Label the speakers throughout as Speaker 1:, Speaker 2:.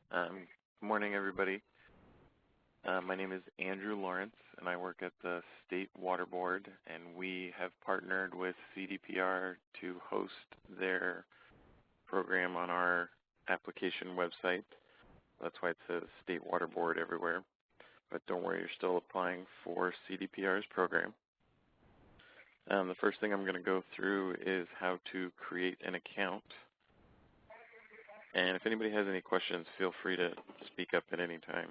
Speaker 1: Good morning, everybody. My name is Andrew Lawrence, and I work at the State Water Board, and we have partnered with CDPR to host their program on our application website. That's why it says State Water Board everywhere. But don't worry, you're still applying for CDPR's program. The first thing I'm going to go through is how to create an account. And if anybody has any questions, feel free to speak up at any time.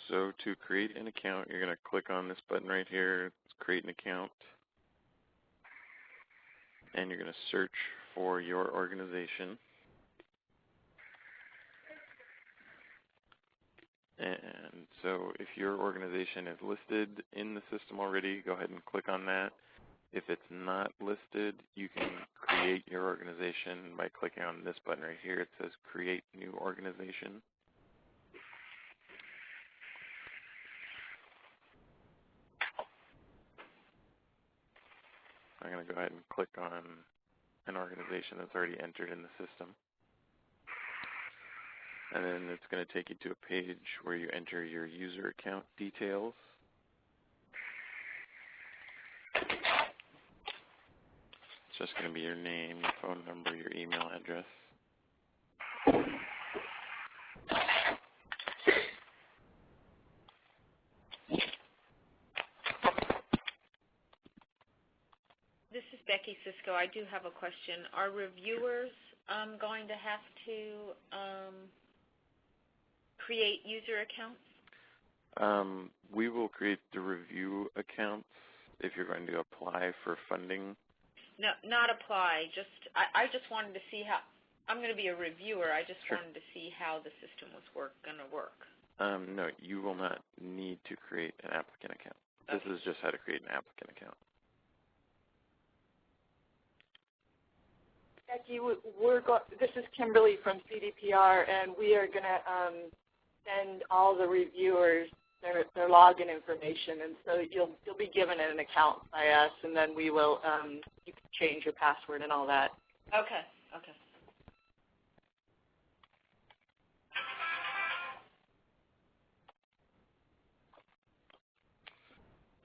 Speaker 1: So to create an account, you're going to click on this button right here, create an account. And you're going to search for your organization. And so if your organization is listed in the system already, go ahead and click on that. If it's not listed, you can create your organization by clicking on this button right here. It says Create New Organization. I'm going to go ahead and click on an organization that's already entered in the system. And then it's going to take you to a page where you enter your user account details. It's just going to be your name, your phone number, your email address.
Speaker 2: This is Becky Cisco. I do have a question. Are reviewers going to have to create user accounts?
Speaker 1: We will create the review accounts if you're going to apply for funding.
Speaker 2: No, not apply. I just wanted to see how. I'm going to be a reviewer. I just
Speaker 1: Sure.
Speaker 2: wanted to see how the system was going to work.
Speaker 1: No, you will not need to create an applicant account.
Speaker 2: Okay.
Speaker 1: This is just how to create an applicant account.
Speaker 3: Becky, this is Kimberly from CDPR, and we are going to send all the reviewers their login information, and so you'll be given an account by us, and then we will you can change your password and all that.
Speaker 2: Okay. Okay.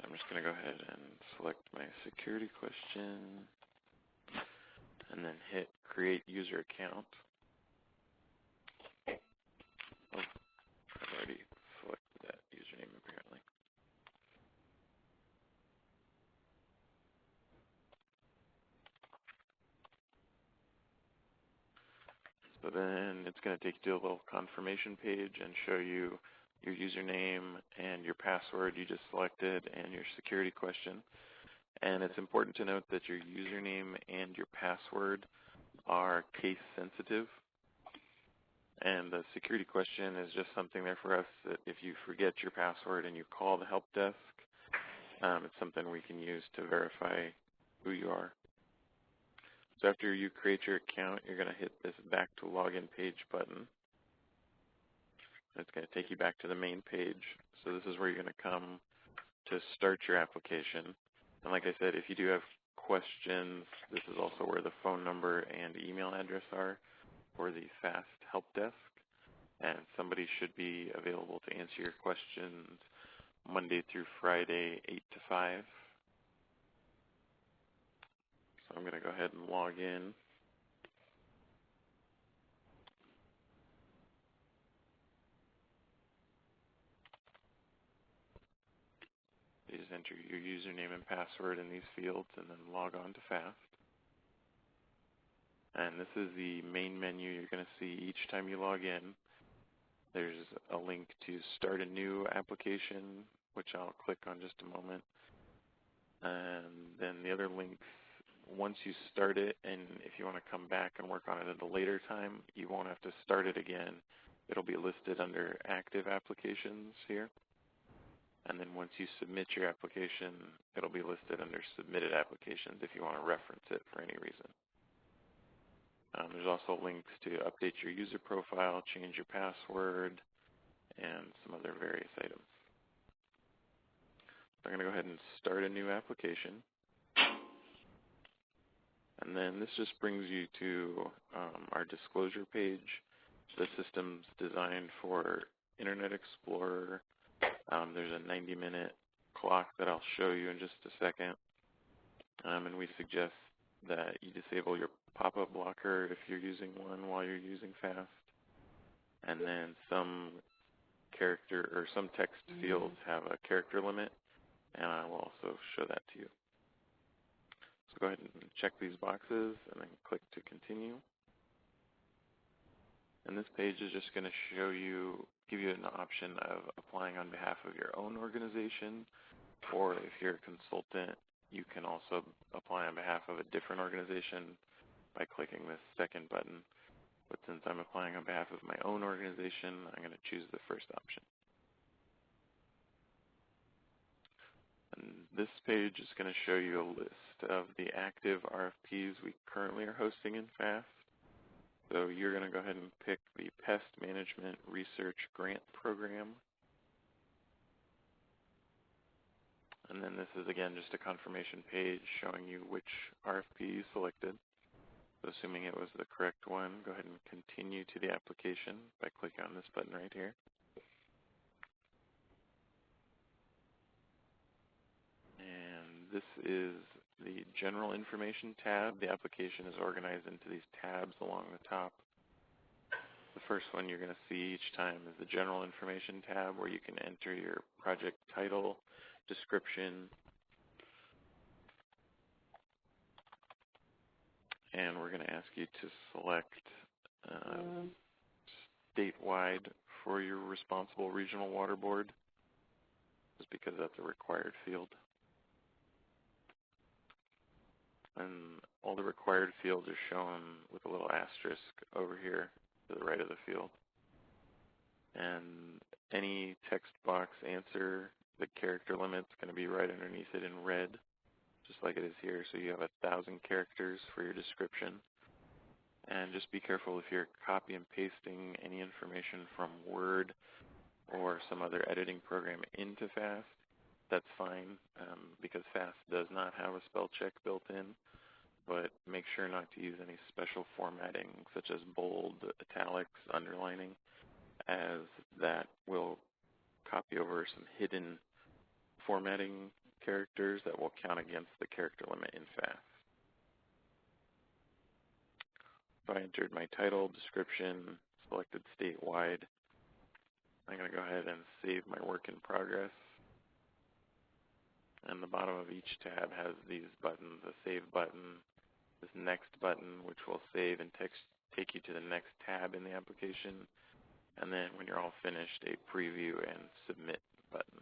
Speaker 1: I'm just going to go ahead and select my security question and then hit Create User Account. Oh, I've already selected that username apparently. So then it's going to take you to a little confirmation page and show you your username and your password you just selected and your security question. And it's important to note that your username and your password are case sensitive. And the security question is just something there for us that if you forget your password and you call the help desk, it's something we can use to verify who you are. So after you create your account, you're going to hit this Back to Login Page button. It's going to take you back to the main page. So this is where you're going to come to start your application. And like I said, if you do have questions, this is also where the phone number and email address are for the FAAST help desk. And somebody should be available to answer your questions Monday through Friday, 8 to 5. So I'm going to go ahead and log in. You just enter your username and password in these fields and then log on to FAAST. And this is the main menu you're going to see each time you log in. There's a link to start a new application, which I'll click on just a moment. And then the other links, once you start it, and if you want to come back and work on it at a later time, you won't have to start it again. It'll be listed under active applications here. And then once you submit your application, it'll be listed under submitted applications if you want to reference it for any reason. There's also links to update your user profile, change your password, and some other various items. So I'm going to go ahead and start a new application. And then this just brings you to our disclosure page. The system's designed for Internet Explorer. There's a 90-minute clock that I'll show you in just a second. And we suggest that you disable your pop-up blocker if you're using one while you're using FAAST. And then some character or some text fields have a character limit, and I will also show that to you. So go ahead and check these boxes and then click to continue. And this page is just going to give you an option of applying on behalf of your own organization, or if you're a consultant, you can also apply on behalf of a different organization by clicking this second button. But since I'm applying on behalf of my own organization, I'm going to choose the first option. And this page is going to show you a list of the active RFPs we currently are hosting in FAAST. So you're going to go ahead and pick the Pest Management Research Grant Program. And then this is, again, just a confirmation page showing you which RFP you selected. So assuming it was the correct one, go ahead and continue to the application by clicking on this button right here. And this is the General Information tab. The application is organized into these tabs along the top. The first one you're going to see each time is the General Information tab, where you can enter your project title, description, and we're going to ask you to select statewide for your responsible regional water board, just because that's a required field. And all the required fields are shown with a little asterisk over here to the right of the field. And any text box answer, the character limit's going to be right underneath it in red, just like it is here. So you have 1,000 characters for your description. And just be careful if you're copy and pasting any information from Word or some other editing program into FAAST. That's fine, because FAAST does not have a spell check built in, but make sure not to use any special formatting such as bold, italics, underlining, as that will copy over some hidden formatting characters that will count against the character limit in FAAST. So I entered my title, description, selected statewide. I'm going to go ahead and save my work in progress. And the bottom of each tab has these buttons, a save button, this next button, which will save and take you to the next tab in the application, and then when you're all finished, a preview and submit button.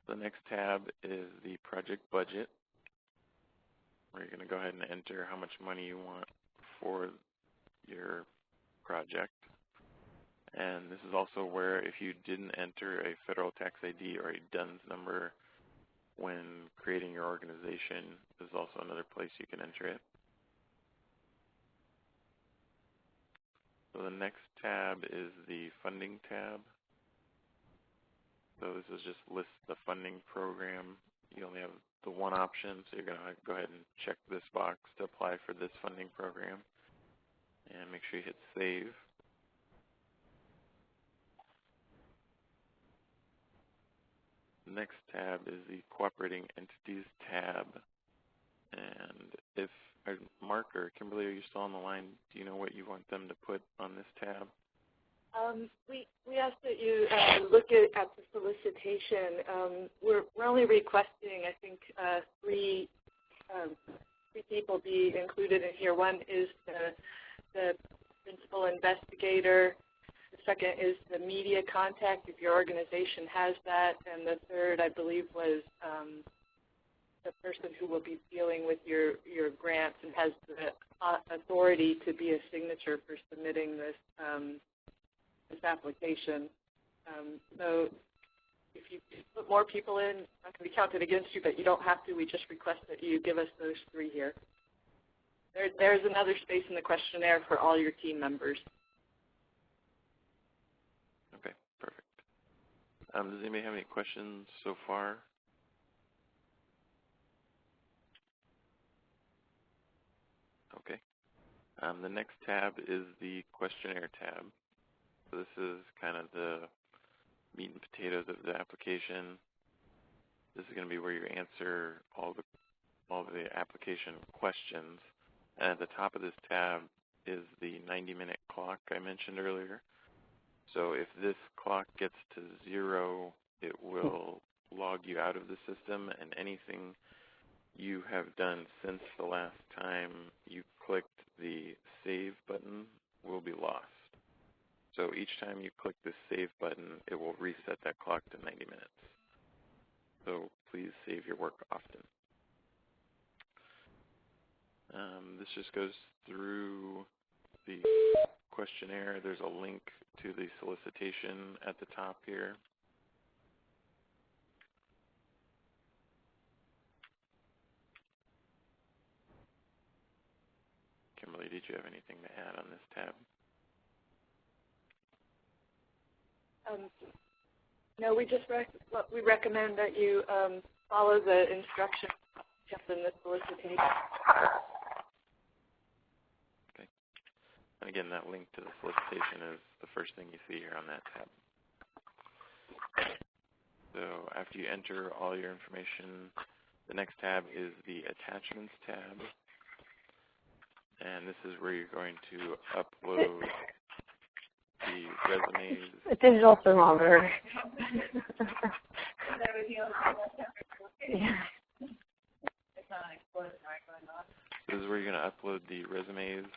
Speaker 1: The next tab is the project budget, where you're going to go ahead and enter how much money you want for your project. And this is also where, if you didn't enter a federal tax ID or a DUNS number when creating your organization, this is also another place you can enter it. So the next tab is the funding tab. So this is just lists the funding program. You only have the one option, so you're going to go ahead and check this box to apply for this funding program. And make sure you hit save. The next tab is the Cooperating Entities tab. And if Mark or Kimberly, are you still on the line? Do you know what you want them to put on this tab?
Speaker 3: We ask that you look at the solicitation. We're only requesting, I think, three people be included in here. One is the principal investigator. The second is the media contact, if your organization has that. And the third, I believe, was the person who will be dealing with your grants and has the authority to be a signature for submitting this this application. So if you put more people in, it's not going to be counted against you, but you don't have to. We just request that you give us those three here. There's another space in the questionnaire for all your team members.
Speaker 1: Okay, perfect. Does anybody have any questions so far? The next tab is the Questionnaire tab. So this is kind of the meat and potatoes of the application. This is going to be where you answer all the application questions. And at the top of this tab is the 90-minute clock I mentioned earlier. So if this clock gets to 0, it will log you out of the system, and anything you have done since the last time you clicked the Save button will be lost. So each time you click the Save button, it will reset that clock to 90 minutes. So please save your work often. This just goes through the questionnaire. There's a link to the solicitation at the top here. Kimberly, did you have anything to add on this tab?
Speaker 3: No, we recommend that you follow the instructions kept in the solicitation.
Speaker 1: Okay. And again, that link to the solicitation is the first thing you see here on that tab. So after you enter all your information, the next tab is the Attachments tab. And this is where you're going to upload the resumes.
Speaker 4: A digital thermometer. Yeah.
Speaker 1: This is where you're going to upload the resumes.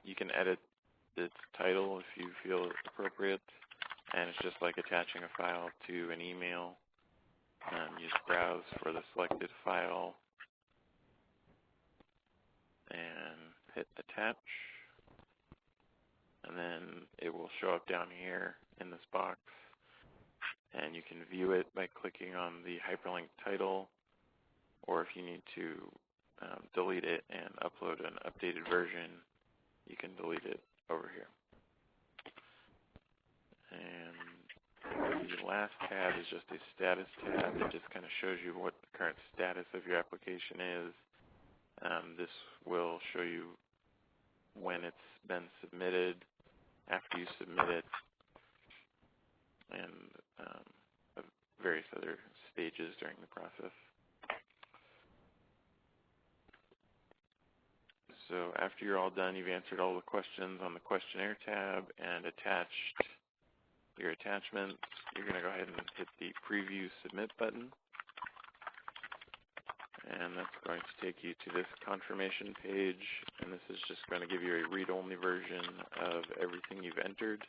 Speaker 1: You can edit its title if you feel appropriate, and it's just like attaching a file to an email. You just browse for the selected file and hit Attach, and then it will show up down here in this box, and you can view it by clicking on the hyperlink title, or if you need to delete it and upload an updated version, you can delete it over here. And the last tab is just a status tab. It just kind of shows you what the current status of your application is. This will show you when it's been submitted, after you submit it, and various other stages during the process. So after you're all done, you've answered all the questions on the Questionnaire tab and attached your attachments. You're going to go ahead and hit the Preview Submit button. And that's going to take you to this confirmation page. And this is just going to give you a read-only version of everything you've entered.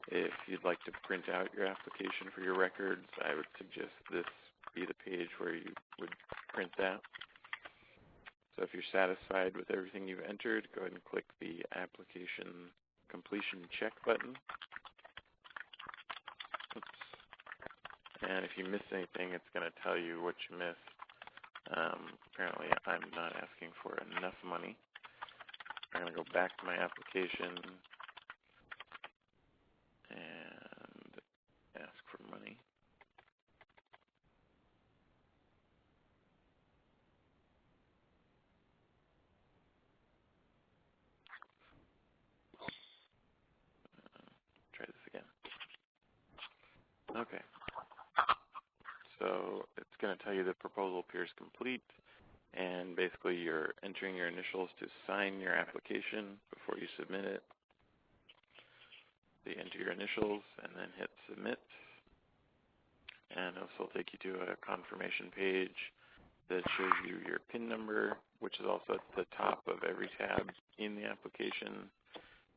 Speaker 1: If you'd like to print out your application for your records, I would suggest this be the page where you would print that. So if you're satisfied with everything you've entered, go ahead and click the Application Completion Check button. Oops. And if you miss anything, it's going to tell you what you missed. Apparently, I'm not asking for enough money. I'm going to go back to my application and ask for money. Try this again. Okay. So it's going to tell you the proposal appears complete, and basically you're entering your initials to sign your application before you submit it. So you enter your initials and then hit Submit, and this will take you to a confirmation page that shows you your PIN number, which is also at the top of every tab in the application,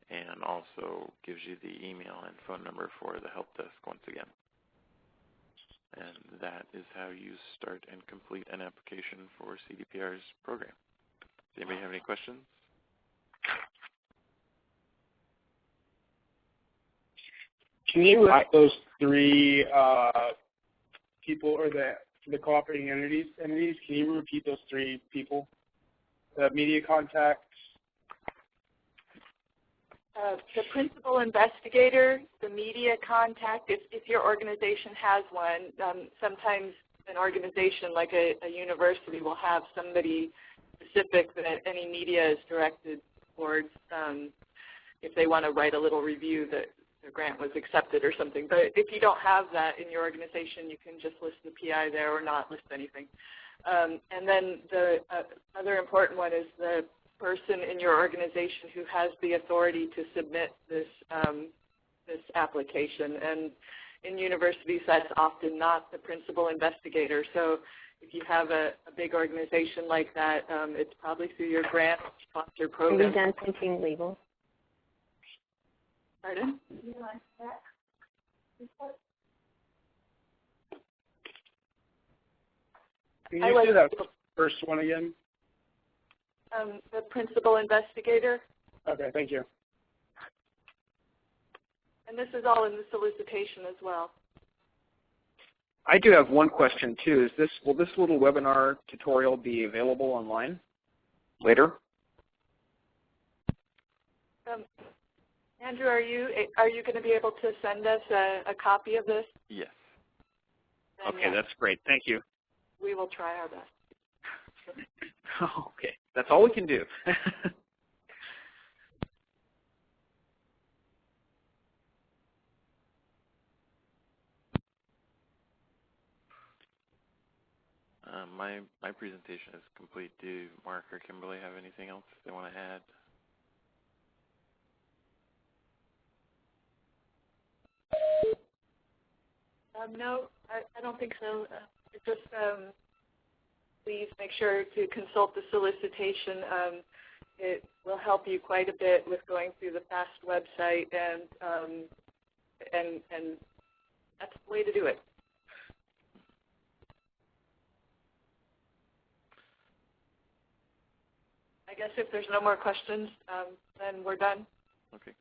Speaker 1: and also gives you the email and phone number for the help desk once again. And that is how you start and complete an application for CDPR's program. Does anybody have any questions?
Speaker 5: Can you repeat those three people, or the cooperating entities? Can you repeat those three people? The media contacts.
Speaker 3: The principal investigator, the media contact, if your organization has one, sometimes an organization like a university will have somebody specific that any media is directed boards if they want to write a little review that their grant was accepted or something. But if you don't have that in your organization, you can just list the PI there or not list anything. And then the other important one is the person in your organization who has the authority to submit this this application. And in universities, that's often not the principal investigator. So if you have a big organization like that, it's probably through your grant sponsor program.
Speaker 4: Are we done printing labels?
Speaker 3: Pardon?
Speaker 5: Can you do that first one again?
Speaker 3: The principal investigator.
Speaker 5: Okay, thank you.
Speaker 3: And this is all in the solicitation as well.
Speaker 6: I do have one question too. Will this little webinar tutorial be available online later?
Speaker 3: Andrew, are you going to be able to send us a copy of this?
Speaker 1: Yes.
Speaker 3: Then,
Speaker 6: Okay,
Speaker 3: yes,
Speaker 6: that's great. Thank you.
Speaker 3: we will try our best.
Speaker 6: Okay, that's all we can do.
Speaker 1: My presentation is complete. Do Mark or Kimberly have anything else they want to add?
Speaker 3: No, I don't think so. Just please make sure to consult the solicitation. It will help you quite a bit with going through the FAAST website, and that's the way to do it. I guess if there's no more questions, then we're done.
Speaker 1: Okay.